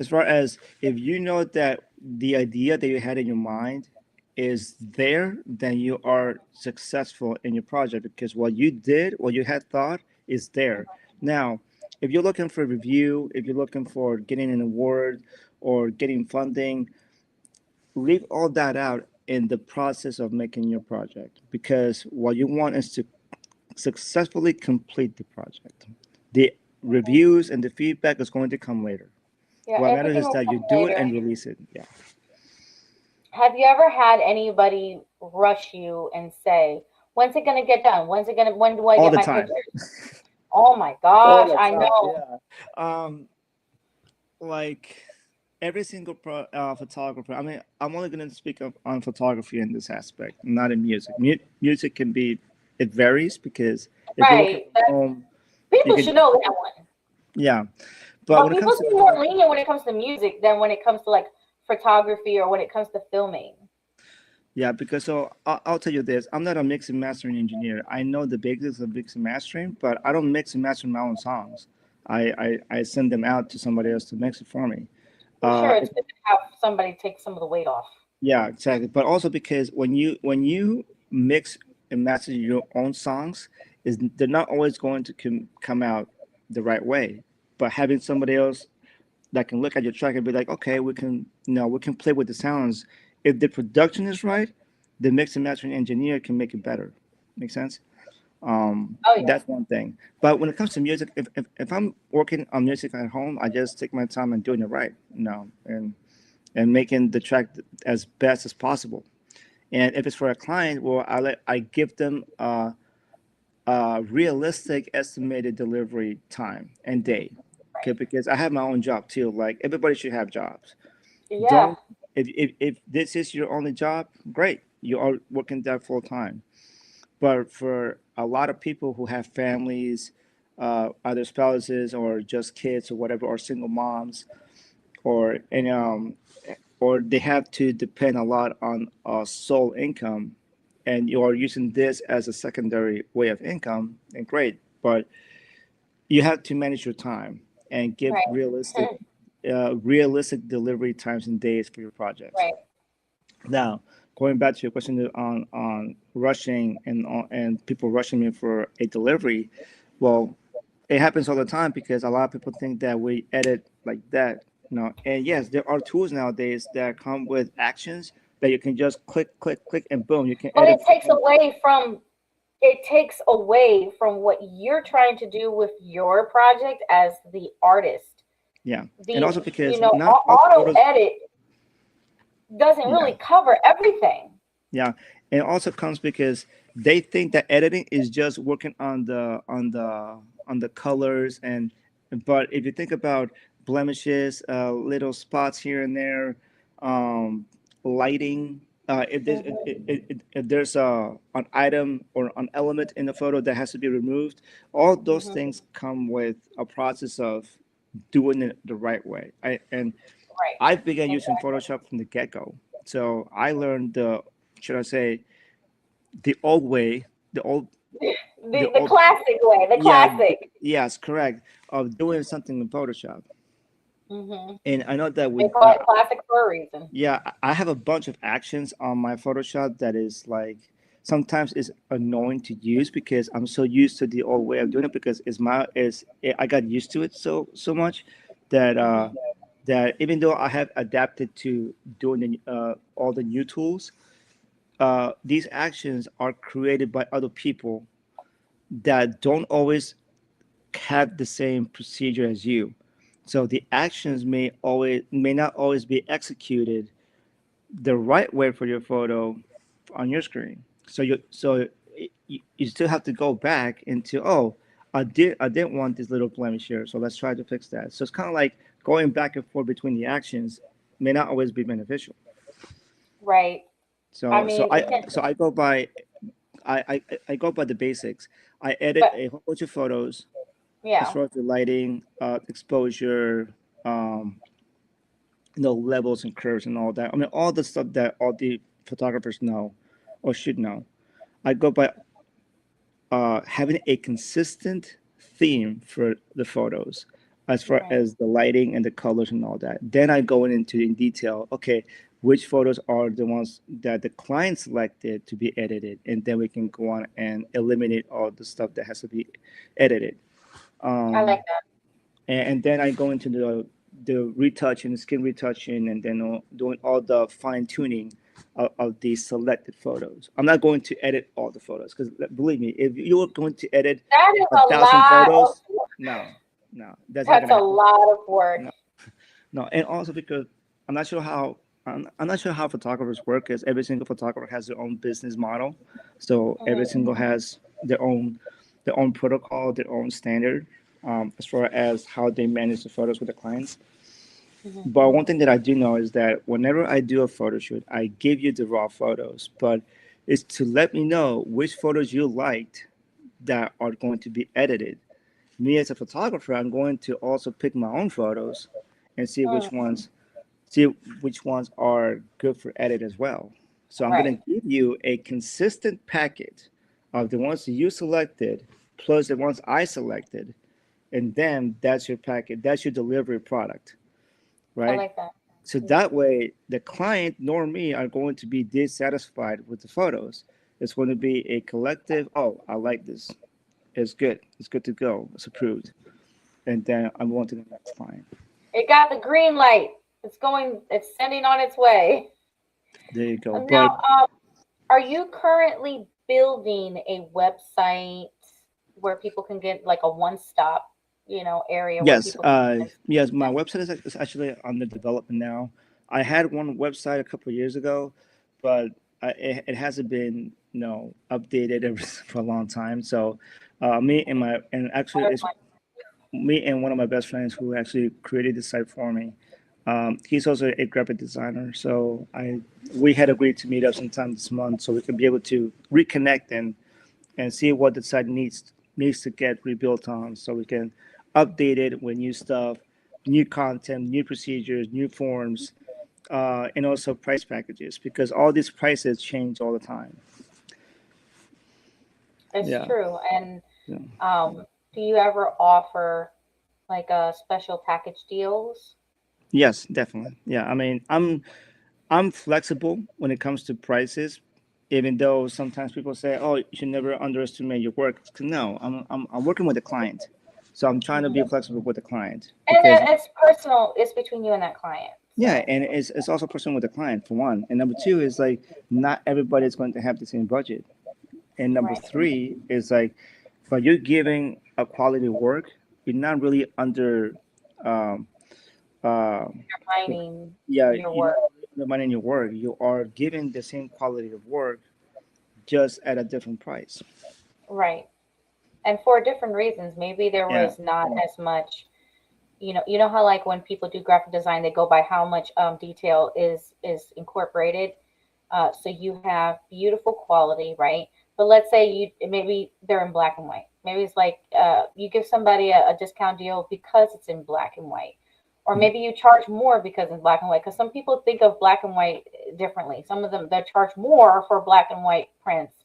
as far as if you know that the idea that you had in your mind is there, then you are successful in your project, because what you had thought is there. Now, if you're looking for review, if you're looking for getting an award or getting funding, leave all that out in the process of making your project, because what you want is to successfully complete the project. The reviews and the feedback is going to come later. Yeah, What matters everything is will that you come do it later. and release it. Yeah. Have you ever had anybody rush you and say, "When's it gonna get done? When do I All get the my time. pictures?" Oh my All gosh, the I time. know. Yeah. Like every single photographer. I mean, I'm only going to speak of on photography in this aspect, not in music. Music can be, it varies because if you're working Right. from home, you People can should just, know that one. yeah. But But when it people comes to seem more photography, lenient when it comes to music than when it comes to like photography or when it comes to filming. yeah, because so I'll tell you this: I'm not a mix and mastering engineer. I know the basics of mix and mastering, but I don't mix and master my own songs. I send them out to somebody else to mix it for me. For sure, it's If good to have somebody take some of the weight off. Yeah, exactly. But also because when you mix and master your own songs, is they're not always going to come out the right way. But having somebody else that can look at your track and be like, okay, we can play with the sounds. If the production is right, the mix and mastering engineer can make it better. Make sense? Oh yeah. That's one thing. But when it comes to music, if I'm working on music at home, I just take my time and doing it right, and making the track as best as possible. And if it's for a client, well, I give them a realistic estimated delivery time and day. Okay, Right. because I have my own job too. Like everybody should have jobs. Yeah. Don't if this is your only job, great. You are working that full time. But for a lot of people who have families, either spouses or just kids or whatever, or single moms, or they have to depend a lot on sole income, and you are using this as a secondary way of income, and great, but you have to manage your time and give Right. realistic delivery times and days for your projects. Right. Now, going back to your question on rushing and people rushing me for a delivery, well, it happens all the time because a lot of people think that we edit like that. And yes, there are tools nowadays that come with actions that you can just click, click, click, and boom, you can But edit from. it takes away from what you're trying to do with your project as the artist. Yeah, and The also you because know not all the auto photos. edit doesn't Yeah, really cover everything. yeah, and it also comes because they think that editing is just working on the colors, but if you think about blemishes, little spots here and there, um, lighting, if there's an item or an element in the photo that has to be removed, all those Hmm. things come with a process of doing it the right way. Right. I began using Exactly. Photoshop from the get go, so I learned should I say, the old way, the old, the The old, classic way, the yeah, classic. yes, correct, of doing something in Photoshop. Hmm. And I know that They with, call it classic for a reason. yeah, I have a bunch of actions on my Photoshop that is like sometimes is annoying to use because I'm so used to the old way of doing it because I got used to it so much that Hmm. even though I have adapted to doing all the new tools, these actions are created by other people that don't always have the same procedure as you. So the actions may not always be executed the right way for your photo on your screen. So you still have to go back into, oh, I didn't want this little blemish here, so let's try to fix that. So it's kind of like going back and forth between the actions may not always be beneficial. Right. I So so mean, I it can, so I go by I go by the basics. I edit but a whole bunch of photos as yeah. far as the lighting, exposure, um, levels and curves and all that. I mean, all the stuff that all the photographers know or should know. I go by having a consistent theme for the photos as far Right. as the lighting and the colors and all that. Then I go into in detail, okay, which photos are the ones that the client selected to be edited, and then we can go on and eliminate all the stuff that has to be edited. I like um, and then I go into the retouching, the skin retouching, and then doing all the fine tuning of the selected photos. I'm not going to edit all the photos because believe me, if you are going to edit that is a a thousand lot of photos, no, no, that's not that's gonna a happen. lot of work. No, no, and also because I'm not sure how. I'm not sure how photographers work, because every single photographer has their own business model. So every Mhm. single has their own protocol, their own standard, as far as how they manage the photos with the clients. Mhm. But one thing that I do know is that whenever I do a photo shoot, I give you the raw photos, but it's to let me know which photos you liked that are going to be edited. Me as a photographer, I'm going to also pick my own photos and Mm. see which ones are good for edit as well. So I'm Right. going to give you a consistent packet of the ones that you selected plus the ones I selected, and then that's your packet. That's your delivery product, I right? like that. So Mhm. that way, the client nor me are going to be dissatisfied with the photos. It's going to be a collective. Oh, I like this. It's good. It's good to go. It's approved. And then I'm on to the next client. It got the green light. It's going. It's sending on its way. There you go. But Now, are you currently building a website where people can get like a one-stop, area where yes, people can yes, my get website is actually under development now. I had one website a couple of years ago, but it hasn't been, updated ever for a long time. So, me and my and actually it's them? me and one of my best friends who actually created the site for me. He's also a graphic designer, so I we had agreed to meet up sometime this month so we can be able to reconnect and see what the site needs to get rebuilt on, so we can update it with new stuff, new content, new procedures, new forms, and also price packages, because all these prices change all the time. It's Yeah. true. And Yeah. do you ever offer like special package deals? Yes, definitely. Yeah. I mean, I'm flexible when it comes to prices, even though sometimes people say, "Oh, you should never underestimate your work." No, I'm working with a client, so I'm trying to be Mhm. flexible with the client And because it's personal. It's between you and that client. yeah, So and it's also personal with the client for one, and number two is like not everybody is going to have the same budget, and number right, three is like, but you're giving a quality work, you're not really um, uh, combining yeah, your you're not work. undermining your work. You are giving the same quality of work just at a different price. Right. And for different reasons. Maybe there Yeah, was not as much, you know how like when people do graphic design, they go by how much detail is incorporated. So you have beautiful quality, right? But let's say maybe they're in black and white. Maybe it's like you give somebody a discount deal because it's in black and white. Or mhm, maybe you charge more because it's black and white. Because some people think of black and white differently. Some of them they charge more for black and white prints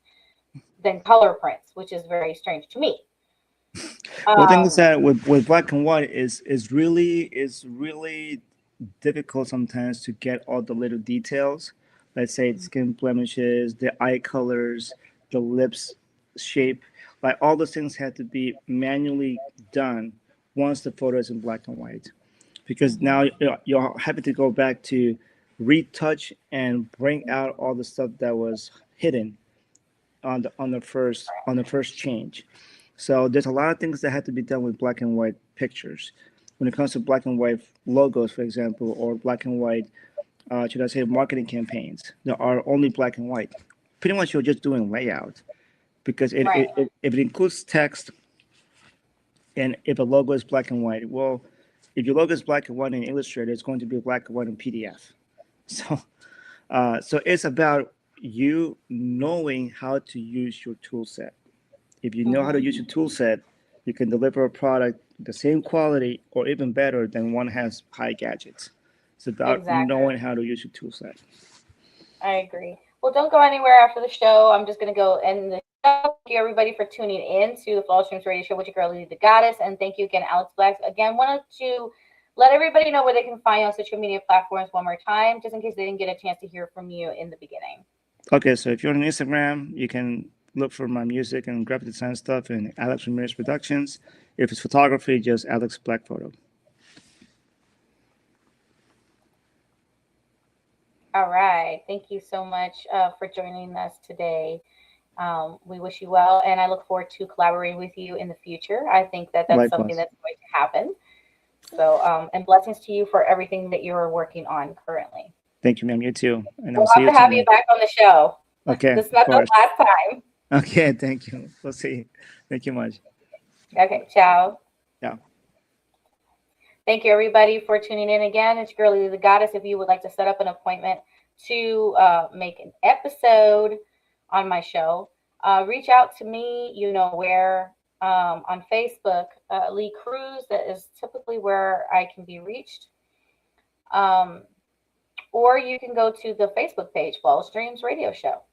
than color prints, which is very strange to me. well, the thing is Um, that with black and white is really difficult sometimes to get all the little details. Let's say skin blemishes, the eye colors, the lips shape, like all those things had to be manually done once the photo is in black and white. Because mhm. now you're having to go back to retouch and bring out all the stuff that was hidden on the first change. So there's a lot of things that had to be done with black and white pictures. When it comes to black and white logos, for example, or black and white, should I say, marketing campaigns that are only black and white, pretty much you're just doing layout, because Right. if it includes text and if a logo is black and white, well, if your logo is black and white in Illustrator, it's going to be black and white in PDF. So, so it's about you knowing how to use your tool set. If you know how to Hmm. use your tool set, you can deliver a product the same quality or even better than one has high gadgets. It's about Exactly. knowing how to use your tool set. I agree. Well, don't go anywhere after the show. I'm just going to go end the show. Thank you, everybody, for tuning in to the Flawless Dreams Radio Show with your girl, LeeLee Da Goddess. And thank you again, Alex Blacks. Again, wanted to let everybody know where they can find you on social media platforms one more time, just in case they didn't get a chance to hear from you in the beginning. Okay, so if you're on Instagram, you can look for my music and graphic design stuff in Alex Ramirez Productions. If it's photography, just Alex Black Photo. All right. Thank you so much for joining us today. We wish you well, and I look forward to collaborating with you in the future. I think that that's something Likewise. that's going to happen. So, and blessings to you for everything that you're working on currently. Thank you, ma'am. You too. And I'll We'll see have you to have you tomorrow. back on the show. Okay, This is of not the course. last time. Okay, thank you. We'll see. Thank you much. Okay, ciao. Yeah. Thank you, everybody, for tuning in again. It's your girl, LeeLee Da Goddess. If you would like to set up an appointment to make an episode on my show, reach out to me. You know where, on Facebook, Lee Cruz. That is typically where I can be reached. Or you can go to the Facebook page, Flawless Dreams Radio Show.